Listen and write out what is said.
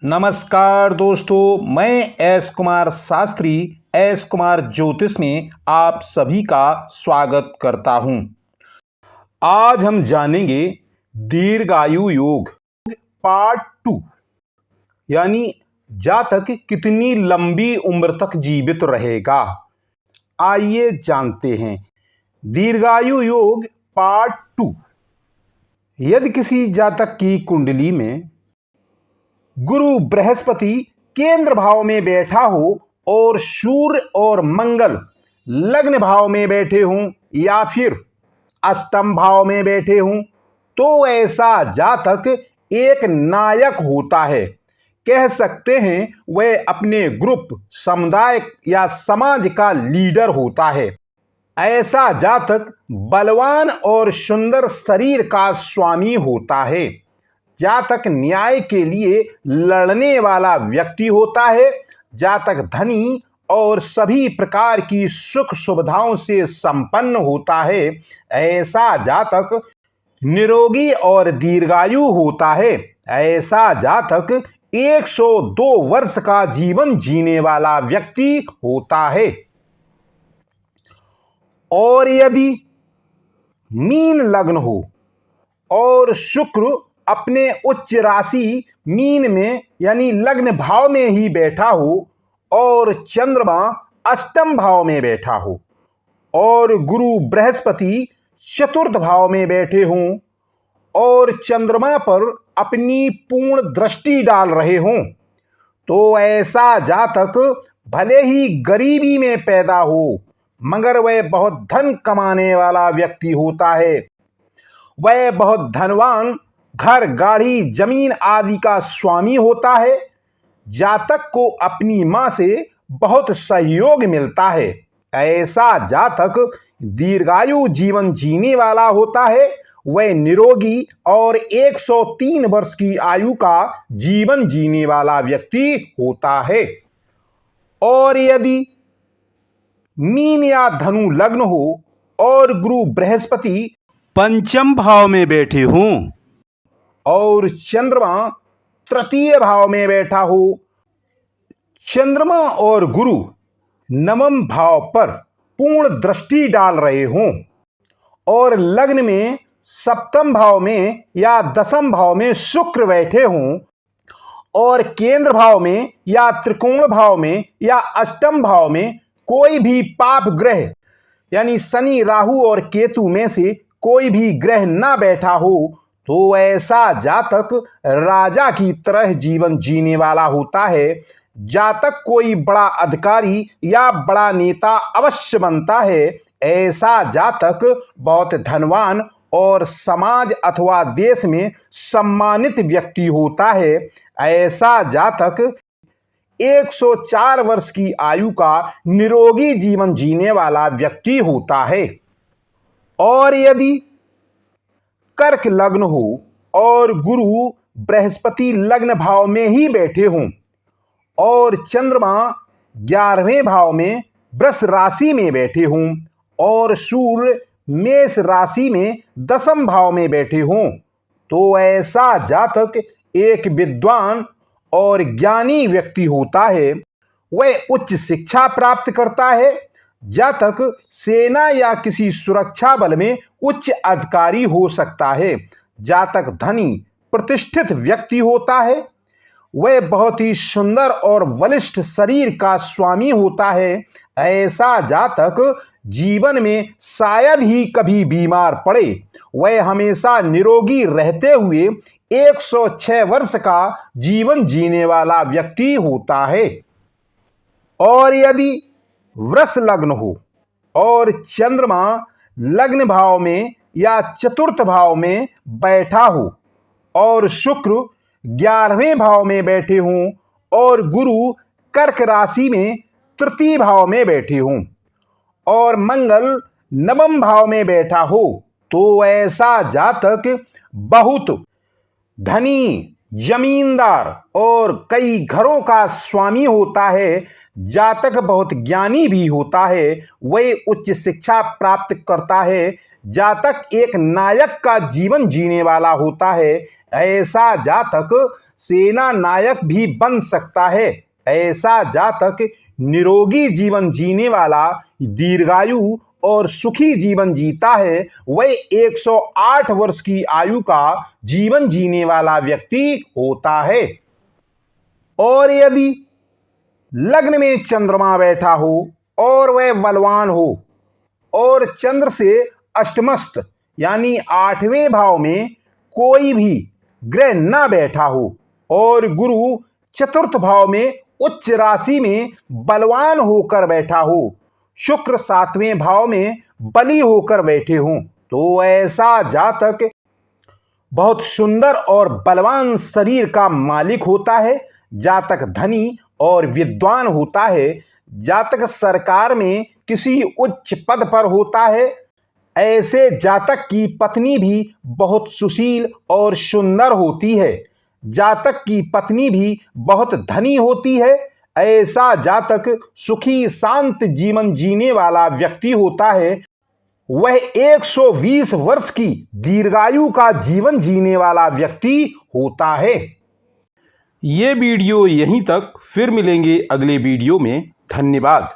नमस्कार दोस्तों, मैं एस कुमार शास्त्री एस कुमार ज्योतिष में आप सभी का स्वागत करता हूं। आज हम जानेंगे दीर्घायु योग पार्ट 2 यानी जातक कितनी लंबी उम्र तक जीवित रहेगा। आइए जानते हैं दीर्घायु योग पार्ट 2। यदि किसी जातक की कुंडली में गुरु बृहस्पति केंद्र भाव में बैठा हो और सूर्य और मंगल लग्न भाव में बैठे हों या फिर अष्टम भाव में बैठे हों, तो ऐसा जातक एक नायक होता है। कह सकते हैं वह अपने ग्रुप, समुदाय या समाज का लीडर होता है। ऐसा जातक बलवान और सुंदर शरीर का स्वामी होता है। जातक न्याय के लिए लड़ने वाला व्यक्ति होता है। जातक धनी और सभी प्रकार की सुख सुविधाओं से संपन्न होता है। ऐसा जातक निरोगी और दीर्घायु होता है। ऐसा जातक 102 वर्ष का जीवन जीने वाला व्यक्ति होता है। और यदि मीन लग्न हो और शुक्र अपने उच्च राशि मीन में यानी लग्न भाव में ही बैठा हो और चंद्रमा अष्टम भाव में बैठा हो और गुरु बृहस्पति चतुर्थ भाव में बैठे हों और चंद्रमा पर अपनी पूर्ण दृष्टि डाल रहे हों, तो ऐसा जातक भले ही गरीबी में पैदा हो मगर वह बहुत धन कमाने वाला व्यक्ति होता है। वह बहुत धनवान, घर, गाड़ी, जमीन आदि का स्वामी होता है। जातक को अपनी मां से बहुत सहयोग मिलता है। ऐसा जातक दीर्घायु जीवन जीने वाला होता है। वह निरोगी और 103 वर्ष की आयु का जीवन जीने वाला व्यक्ति होता है। और यदि मीन या धनु लग्न हो और गुरु बृहस्पति पंचम भाव में बैठे हों और चंद्रमा तृतीय भाव में बैठा हो, चंद्रमा और गुरु नवम भाव पर पूर्ण दृष्टि डाल रहे हों और लग्न में सप्तम भाव में या दसम भाव में शुक्र बैठे हों और केंद्र भाव में या त्रिकोण भाव में या अष्टम भाव में कोई भी पाप ग्रह यानी शनि, राहु और केतु में से कोई भी ग्रह ना बैठा हो, तो ऐसा जातक राजा की तरह जीवन जीने वाला होता है। जातक कोई बड़ा अधिकारी या बड़ा नेता अवश्य बनता है। ऐसा जातक बहुत धनवान और समाज अथवा देश में सम्मानित व्यक्ति होता है। ऐसा जातक 104 वर्ष की आयु का निरोगी जीवन जीने वाला व्यक्ति होता है। और यदि कर्क लग्न हो और गुरु बृहस्पति लग्न भाव में ही बैठे हों और चंद्रमा 11वें भाव में वृष राशि में बैठे हों और सूर्य मेष राशि में दसम भाव में बैठे हों, तो ऐसा जातक एक विद्वान और ज्ञानी व्यक्ति होता है। वह उच्च शिक्षा प्राप्त करता है। जातक सेना या किसी सुरक्षा बल में उच्च अधिकारी हो सकता है। जातक धनी प्रतिष्ठित व्यक्ति होता है। वह बहुत ही सुंदर और बलिष्ठ शरीर का स्वामी होता है। ऐसा जातक जीवन में शायद ही कभी बीमार पड़े। वह हमेशा निरोगी रहते हुए 106 वर्ष का जीवन जीने वाला व्यक्ति होता है। और यदि वृष लग्न हो और चंद्रमा लग्न भाव में या चतुर्थ भाव में बैठा हो और शुक्र 11वें भाव में बैठे हों और गुरु कर्क राशि में तृतीय भाव में बैठे हों और मंगल नवम भाव में बैठा हो, तो ऐसा जातक बहुत धनी, जमींदार और कई घरों का स्वामी होता है, जातक बहुत ज्ञानी भी होता है, वह उच्च शिक्षा प्राप्त करता है, जातक एक नायक का जीवन जीने वाला होता है, ऐसा जातक सेना नायक भी बन सकता है, ऐसा जातक निरोगी जीवन जीने वाला, दीर्घायु और सुखी जीवन जीता है, वह 108 वर्ष की आयु का जीवन जीने वाला व्यक्ति होता है। और यदि लग्न में चंद्रमा बैठा हो और वह बलवान हो और चंद्र से अष्टमस्त यानी 8वें भाव में कोई भी ग्रह न बैठा हो और गुरु चतुर्थ भाव में उच्च राशि में बलवान होकर बैठा हो, शुक्र 7वें भाव में बली होकर बैठे हों, तो ऐसा जातक बहुत सुंदर और बलवान शरीर का मालिक होता है, जातक धनी और विद्वान होता है, जातक सरकार में किसी उच्च पद पर होता है, ऐसे जातक की पत्नी भी बहुत सुशील और सुंदर होती है, जातक की पत्नी भी बहुत धनी होती है, ऐसा जातक सुखी शांत जीवन जीने वाला व्यक्ति होता है, वह 120 वर्ष की दीर्घायु का जीवन जीने वाला व्यक्ति होता है। ये वीडियो यहीं तक, फिर मिलेंगे अगले वीडियो में। धन्यवाद।